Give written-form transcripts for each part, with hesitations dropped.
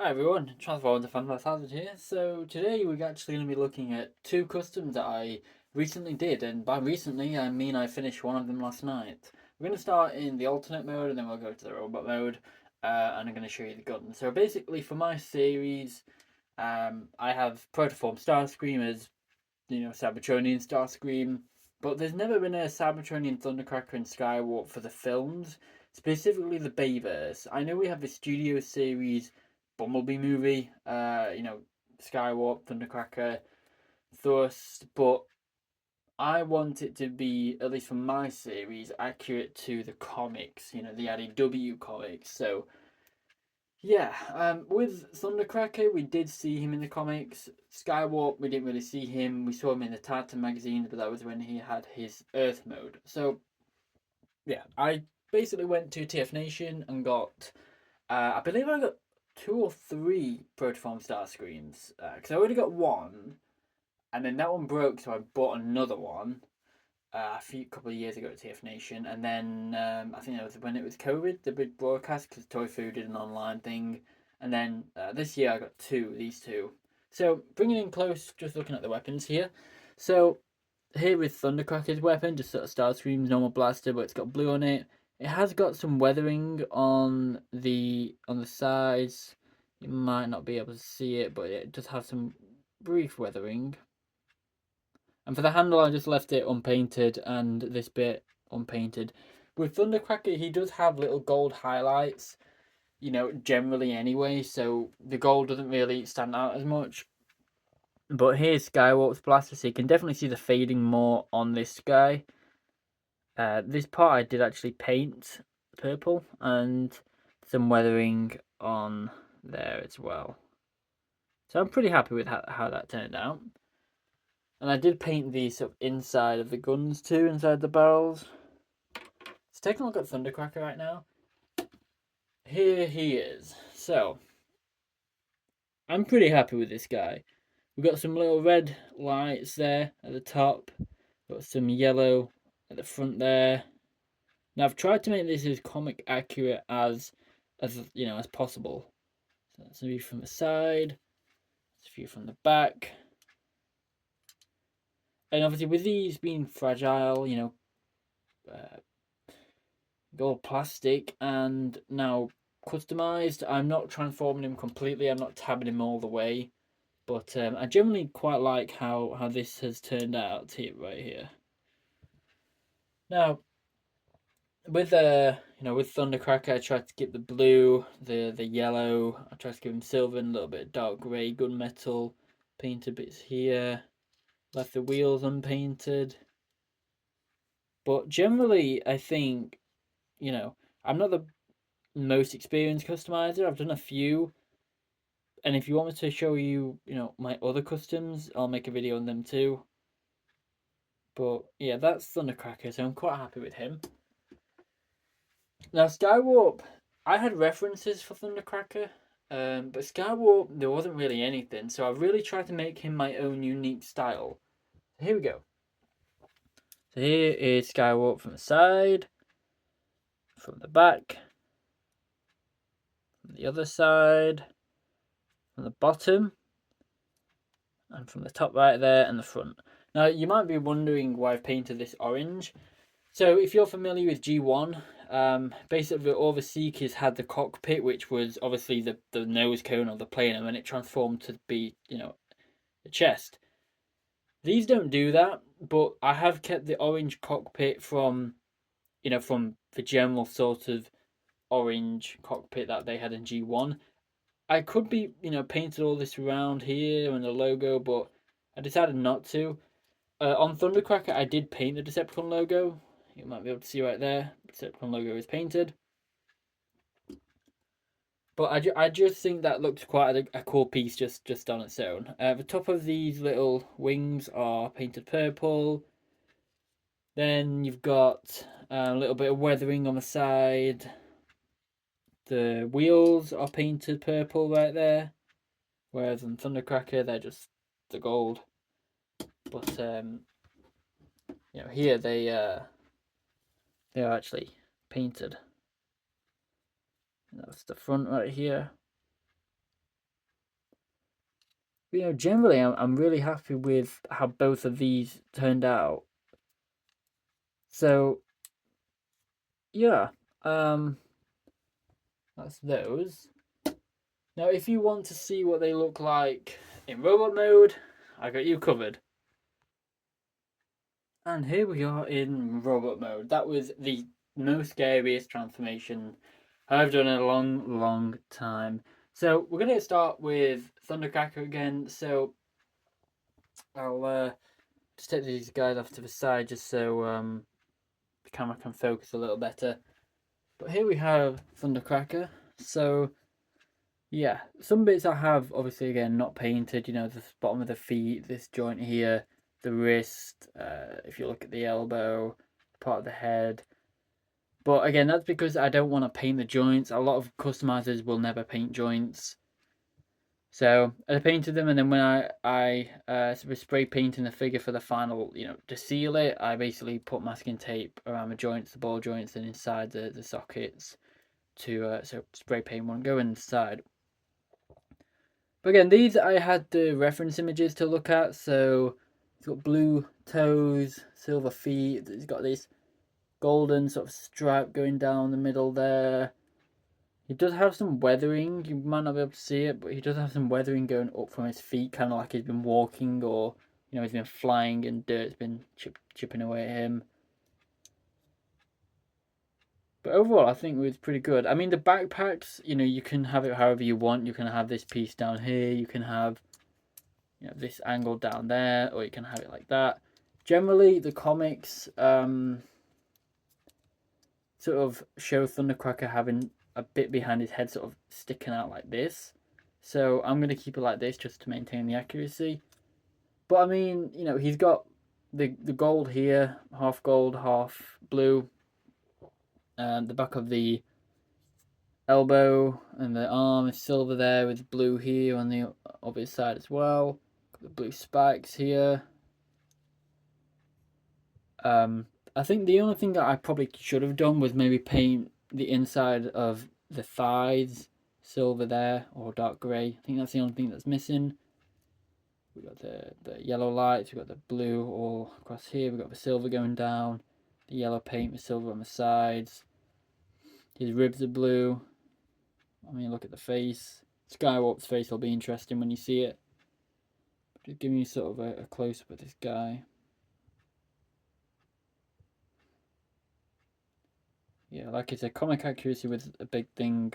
Hi everyone, Transform the Fan here. So today we're actually going to be looking at two customs that I recently did, and by recently I mean I finished one of them last night. We're going to start in the alternate mode and then we'll go to the robot mode, and I'm going to show you the gun. So basically for my series, I have Protoform Starscream as, Cybertronian Starscream, but there's never been a Cybertronian Thundercracker and Skywarp for the films, specifically the Bayverse. I know we have the studio series Bumblebee movie, Skywarp, Thundercracker, Thrust, but I want it to be, at least for my series, accurate to the comics, the IDW comics. So, yeah, with Thundercracker, we did see him in the comics. Skywarp, we didn't really see him. We saw him in the Titan magazine, but that was when he had his Earth mode. So, yeah, I basically went to TF Nation and got I believe I got two or three Protoform Starscreams because I already got one, and then that one broke, so I bought another one a couple of years ago at TF Nation, and then I think that was when it was COVID, the big broadcast, because Toy Food did an online thing, and then this year I got these two. So bringing in close, just looking at the weapons here. So here with Thundercracker's weapon, just sort of Starscream's normal blaster, but it's got blue on it. It has got some weathering on the sides. You might not be able to see it, but it does have some brief weathering. And for the handle, I just left it unpainted, and this bit unpainted. With Thundercracker, he does have little gold highlights, generally anyway, so the gold doesn't really stand out as much. But here's Skywarp's blaster, so you can definitely see the fading more on this guy. This part I did actually paint purple and some weathering on there as well. So I'm pretty happy with how that turned out. And I did paint the sort of inside of the guns too, inside the barrels. Let's take a look at Thundercracker right now. Here he is. So, I'm pretty happy with this guy. We've got some little red lights there at the top. Got some yellow at the front there. Now I've tried to make this as comic accurate as possible. So that's a view from the side, that's a view from the back. And obviously with these being fragile, gold plastic and now customized, I'm not transforming him completely, I'm not tabbing him all the way. But I generally quite like how this has turned out here, right here. Now, with Thundercracker, I tried to keep the blue, the yellow. I tried to give him silver and a little bit of dark grey gunmetal. Painted bits here. Left the wheels unpainted. But generally, I think, I'm not the most experienced customizer. I've done a few, and if you want me to show you, my other customs, I'll make a video on them too. But yeah, that's Thundercracker, so I'm quite happy with him. Now, Skywarp, I had references for Thundercracker, but Skywarp, there wasn't really anything, so I really tried to make him my own unique style. So here we go. So here is Skywarp from the side, from the back, from the other side, from the bottom, and from the top right there, and the front. Now, you might be wondering why I've painted this orange. So if you're familiar with G1, basically all the Seekers had the cockpit, which was obviously the nose cone of the plane, and then it transformed to be, the chest. These don't do that, but I have kept the orange cockpit from the general sort of orange cockpit that they had in G1. I could be, painted all this around here and the logo, but I decided not to. On Thundercracker, I did paint the Decepticon logo. You might be able to see right there. The Decepticon logo is painted. But I just think that looks quite a cool piece just on its own. The top of these little wings are painted purple. Then you've got a little bit of weathering on the side. The wheels are painted purple right there. Whereas in Thundercracker, they're just the gold. But here they are actually painted. And that's the front right here. You know, generally, I'm really happy with how both of these turned out. So yeah, um, that's those. Now, if you want to see what they look like in robot mode, I got you covered. And here we are in robot mode. That was the most scariest transformation I've done in a long, long time. So we're gonna start with Thundercracker again. So I'll just take these guys off to the side just so the camera can focus a little better. But here we have Thundercracker. So yeah, some bits I have obviously again not painted. You know, the bottom of the feet, this joint here, the wrist. If you look at the elbow, part of the head. But again, that's because I don't want to paint the joints. A lot of customizers will never paint joints. So I painted them, and then when I was spray painting the figure for the final, to seal it, I basically put masking tape around the joints, the ball joints, and inside the sockets to so spray paint won't go inside. But again, these I had the reference images to look at. So it's got blue toes, silver feet. It's got this golden sort of stripe going down the middle there. He does have some weathering. You might not be able to see it, but he does have some weathering going up from his feet, kind of like he's been walking or, he's been flying and dirt's been chipping away at him. But overall, I think it was pretty good. I mean, the backpacks, you can have it however you want. You can have this piece down here. You can have, this angle down there, or you can have it like that. Generally, the comics sort of show Thundercracker having a bit behind his head sort of sticking out like this. So I'm going to keep it like this just to maintain the accuracy. But I mean, he's got the gold here, half gold, half blue. And the back of the elbow and the arm is silver there with blue here on the obvious side as well. Got the blue spikes here. I think the only thing that I probably should have done was maybe paint the inside of the thighs silver there or dark grey. I think that's the only thing that's missing. We've got the yellow lights, we've got the blue all across here, we've got the silver going down, the yellow paint with silver on the sides. His ribs are blue. I mean, look at the face. Skywarp's face will be interesting when you see it. Just giving you sort of a close-up of this guy. Yeah, like I said, comic accuracy was a big thing,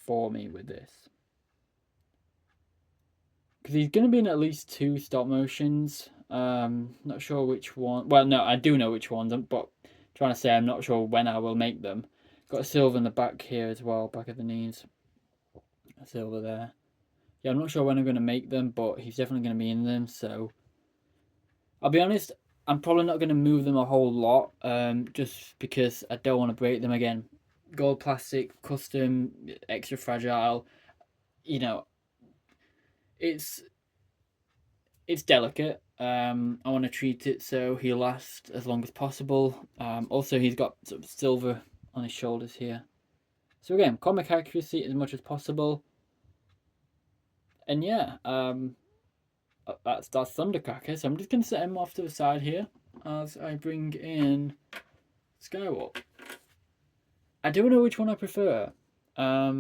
for me with this. Because he's going to be in at least 2 stop motions. Not sure which one. Well, no, I do know which ones, but trying to say I'm not sure when I will make them. Got a silver in the back here as well, back of the knees. A silver there. Yeah, I'm not sure when I'm going to make them, but he's definitely going to be in them, so I'll be honest, I'm probably not going to move them a whole lot, just because I don't want to break them again. Gold plastic, custom, extra fragile. It's delicate. I want to treat it so he'll last as long as possible. Also, he's got sort of silver on his shoulders here. So again, comic accuracy as much as possible. And yeah, that's Thundercracker. So I'm just going to set him off to the side here as I bring in Skywarp. I don't know which one I prefer. I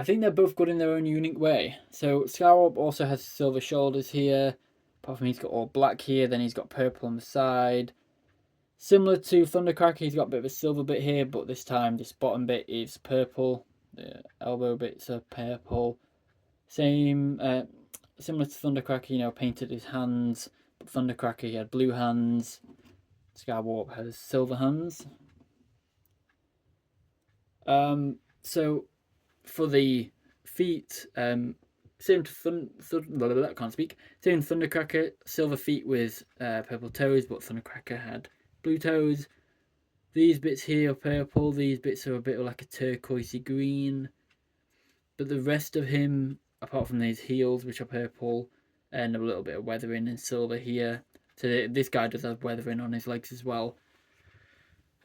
think they're both good in their own unique way. So Skywarp also has silver shoulders here. Apart from he's got all black here, then he's got purple on the side. Similar to Thundercracker, he's got a bit of a silver bit here, but this time this bottom bit is purple. The elbow bits are purple. Same, similar to Thundercracker, painted his hands. But Thundercracker, he had blue hands. Skywarp has silver hands. So for the feet, same to I can't speak. Same Thundercracker, silver feet with purple toes, but Thundercracker had blue toes. These bits here are purple. These bits are a bit like a turquoisey green. But the rest of him, apart from these heels, which are purple, and a little bit of weathering in silver here. So this guy does have weathering on his legs as well.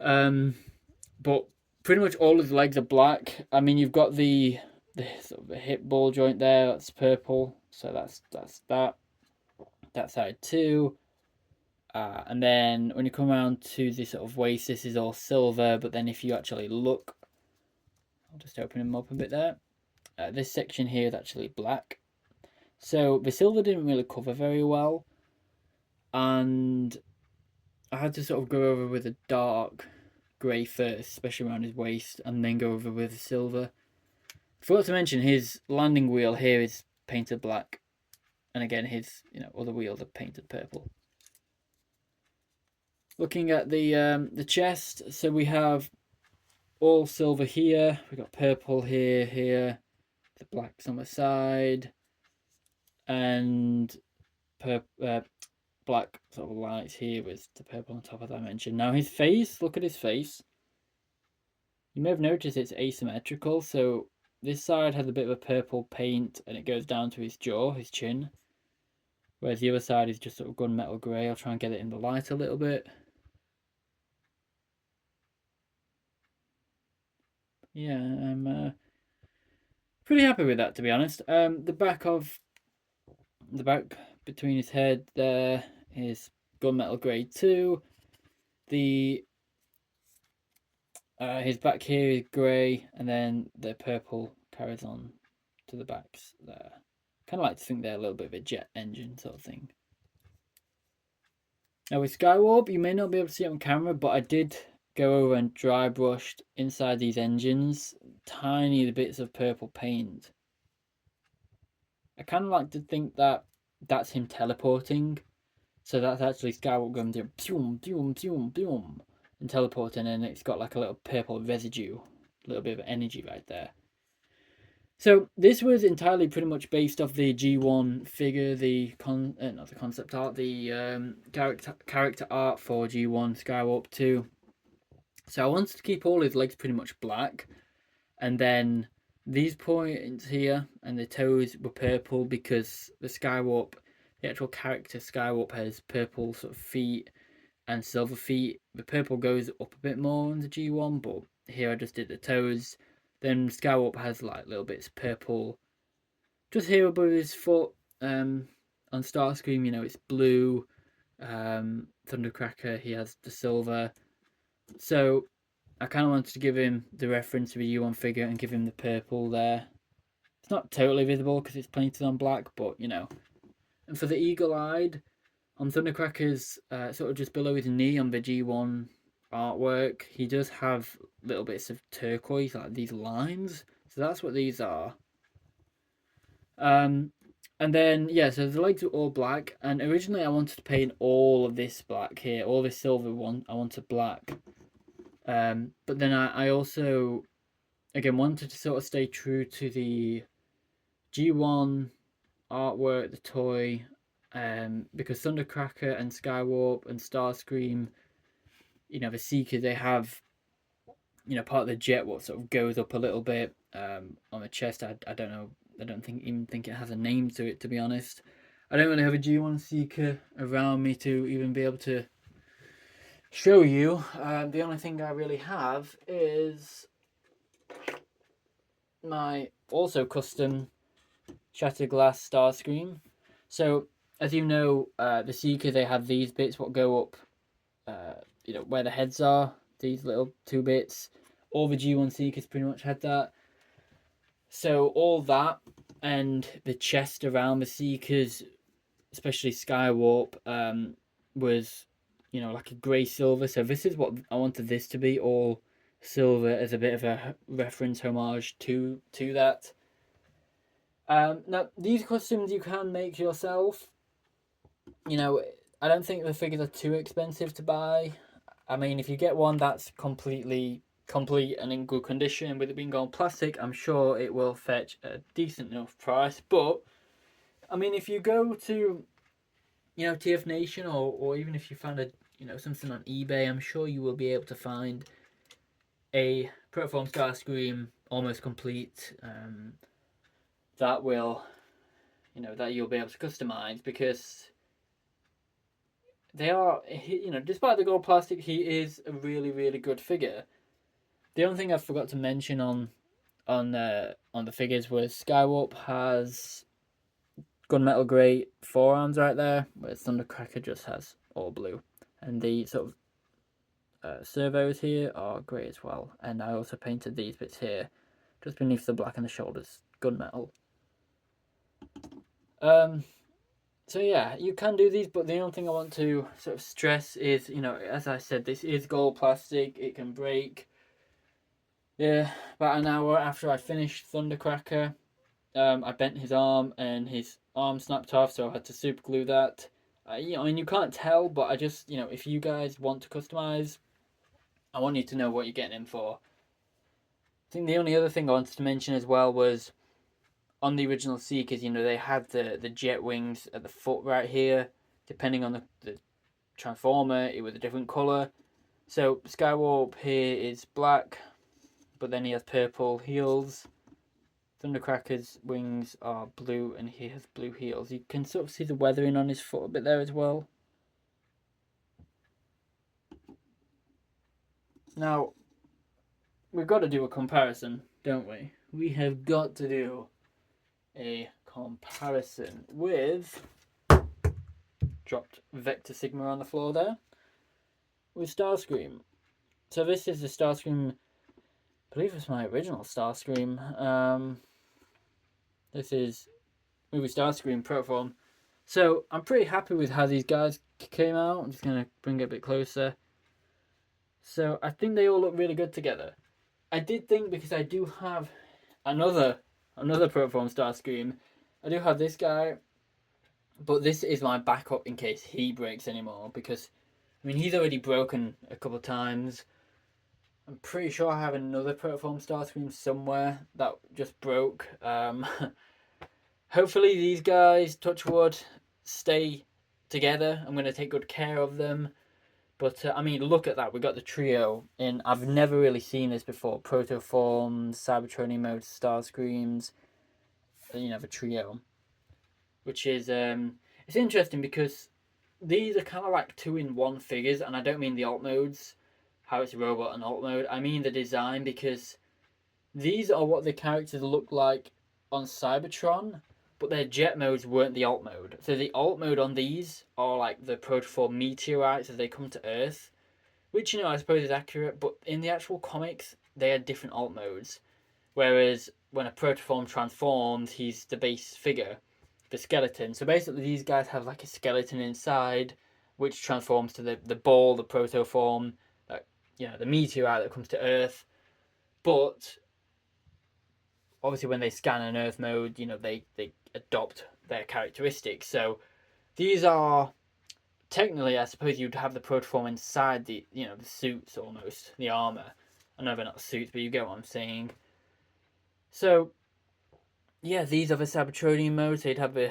But pretty much all his legs are black. I mean, you've got the the sort of the hip ball joint there, that's purple. So that's that side too. And then when you come around to the sort of waist, this is all silver. But then if you actually look, I'll just open them up a bit there. This section here is actually black. So the silver didn't really cover very well, and I had to sort of go over with a dark grey first, especially around his waist, and then go over with the silver. Forgot to mention his landing wheel here is painted black, and again his other wheels are painted purple. Looking at the chest, so we have all silver here. We got purple here, the black's on the side, and black sort of lights here with the purple on top, as I mentioned. Now his face, look at his face. You may have noticed it's asymmetrical, so this side has a bit of a purple paint and it goes down to his jaw, his chin. Whereas the other side is just sort of gunmetal grey. I'll try and get it in the light a little bit. Yeah, I'm pretty happy with that, to be honest. The back between his head there is gunmetal grey too. The his back here is grey, and then the purple carries on to the backs there. Kind of like to think they're a little bit of a jet engine sort of thing. Now with Skywarp, you may not be able to see it on camera, but I did go over and dry brushed inside these engines tiny bits of purple paint. I kind of like to think that that's him teleporting. So that's actually Skywarp going to boom, boom, boom, boom, and teleporting, and it's got like a little purple residue, a little bit of energy right there. So this was entirely pretty much based off the G1 figure, not the concept art, the character art for G1 Skywarp 2. So I wanted to keep all his legs pretty much black, and then these points here and the toes were purple because the Skywarp, the actual character Skywarp, has purple sort of feet and silver feet. The purple goes up a bit more on the G1, but here I just did the toes. Then Skywarp has like little bits of purple just here above his foot. On Starscream, it's blue. Thundercracker, he has the silver. So I kind of wanted to give him the reference to the U1 figure and give him the purple there. It's not totally visible because it's painted on black, but And for the eagle-eyed, on Thundercracker's sort of just below his knee on the G1 artwork, he does have little bits of turquoise, like these lines. So that's what these are. And then, so the legs are all black. And originally I wanted to paint all of this black here, all this silver one, I wanted black. But then I also, again, wanted to sort of stay true to the G1 artwork, the toy, because Thundercracker and Skywarp and Starscream, the Seeker, they have, part of the jet what sort of goes up a little bit on the chest. I don't know. I don't even think it has a name to it, to be honest. I don't really have a G1 Seeker around me to even be able to show you. The only thing I really have is my also custom Shattered Glass Starscream. So as you know, the Seeker, they have these bits what go up, where the heads are, these little two bits. All the G1 Seekers pretty much had that. So all that and the chest around the Seekers, especially Skywarp, was like a grey silver. So this is what I wanted this to be, all silver, as a bit of a reference homage to that. Now these costumes you can make yourself. I don't think the figures are too expensive to buy. I mean, if you get one that's completely complete and in good condition with it being gold plastic, I'm sure it will fetch a decent enough price. But I mean, if you go to TF Nation, or even if you find something on eBay, I'm sure you will be able to find a Protoform Skywarp almost complete that will that you'll be able to customize, because they are, despite the gold plastic, he is a really, really good figure. The only thing I forgot to mention on on the figures was Skywarp has gunmetal grey forearms right there, whereas Thundercracker just has all blue, and the sort of servos here are grey as well. And I also painted these bits here, just beneath the black and the shoulders, gunmetal. So yeah, you can do these, but the only thing I want to sort of stress is, as I said, this is gold plastic. It can break. Yeah, about an hour after I finished Thundercracker, I bent his arm and his arm snapped off, so I had to super glue that. And you can't tell, but I just, if you guys want to customize, I want you to know what you're getting in for. I think the only other thing I wanted to mention as well was on the original Seekers, they had the jet wings at the foot right here. Depending on the transformer, it was a different colour. So Skywarp here is black, but then he has purple heels. Thundercracker's wings are blue and he has blue heels. You can sort of see the weathering on his foot a bit there as well. Now, we've got to do a comparison, don't we? We have got to do a comparison with... Dropped Vector Sigma on the floor there. With Starscream. So this is the Starscream... I believe it's my original Starscream. This is movie Starscream Protoform. So I'm pretty happy with how these guys came out. I'm just going to bring it a bit closer. So I think they all look really good together. I did think, because I do have another Protoform Starscream. I do have this guy, but this is my backup in case he breaks anymore, because he's already broken a couple of times. I'm pretty sure I have another Protoform Starscream somewhere that just broke. Hopefully these guys, touch wood, stay together. I'm going to take good care of them. But, look at that. We got the trio in. I've never really seen this before. Protoforms, Cybertronian mode, Starscreams. The trio. Which is, it's interesting because these are kind of like 2-in-1 figures. And I don't mean the alt modes, how it's robot and alt mode. I mean the design, because these are what the characters look like on Cybertron. But their jet modes weren't the alt mode. So the alt mode on these are like the Protoform meteorites as they come to Earth. Which, I suppose is accurate. But in the actual comics, they had different alt modes. Whereas when a Protoform transforms, he's the base figure, the skeleton. So basically these guys have like a skeleton inside, which transforms to the ball, the Protoform, the meteorite that comes to Earth. But obviously when they scan an Earth mode, they adopt their characteristics. So these are technically, I suppose you'd have the Protoform inside the the suits almost, the armor. I know they're not suits, but you get what I'm saying. So yeah, these are the Cybertronian modes. So you'd have the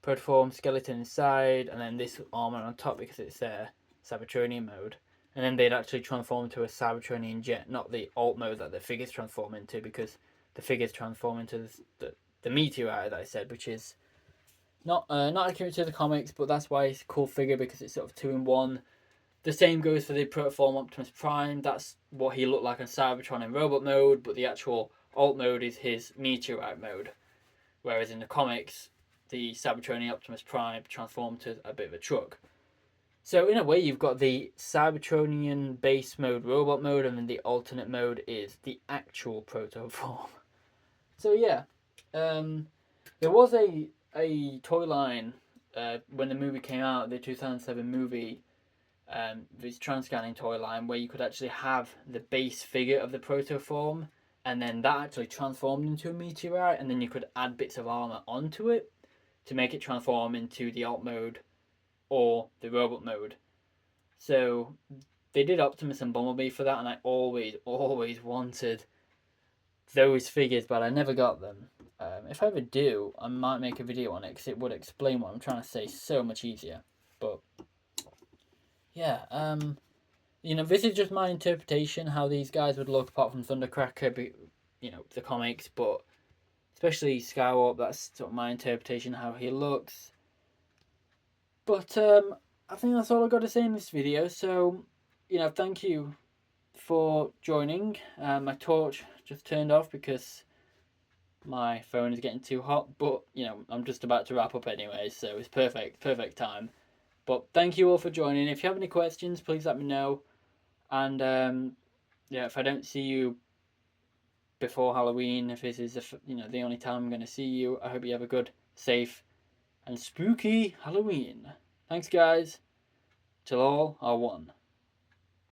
Protoform skeleton inside, and then this armor on top because it's their Cybertronian mode. And then they'd actually transform to a Cybertronian jet, not the alt mode that the figures transform into, because the figures transform into the meteorite that I said, which is not accurate to the comics, but that's why it's a cool figure, because it's sort of 2-in-1. The same goes for the Protoform Optimus Prime. That's what he looked like on Cybertron in robot mode, but the actual alt mode is his meteorite mode. Whereas in the comics, the Cybertronian Optimus Prime transformed to a bit of a truck. So in a way, you've got the Cybertronian base mode, robot mode, and then the alternate mode is the actual Protoform. So yeah, there was a toy line when the movie came out, the 2007 movie, this trans-scanning toy line, where you could actually have the base figure of the Protoform, and then that actually transformed into a meteorite, and then you could add bits of armor onto it to make it transform into the alt mode or the robot mode. So they did Optimus and Bumblebee for that, and I always wanted those figures, but I never got them. If I ever do, I might make a video on it, because it would explain what I'm trying to say so much easier. But yeah, this is just my interpretation how these guys would look, apart from Thundercracker, the comics, but especially Skywarp, that's sort of my interpretation how he looks. But I think that's all I've got to say in this video. So, thank you for joining. My torch just turned off because my phone is getting too hot, but you know, I'm just about to wrap up anyway, so it's perfect time. But thank you all for joining. If you have any questions, please let me know. And yeah, if I don't see you before Halloween, if this is the only time I'm going to see you, I hope you have a good, safe, and spooky Halloween. Thanks, guys. Till all are one.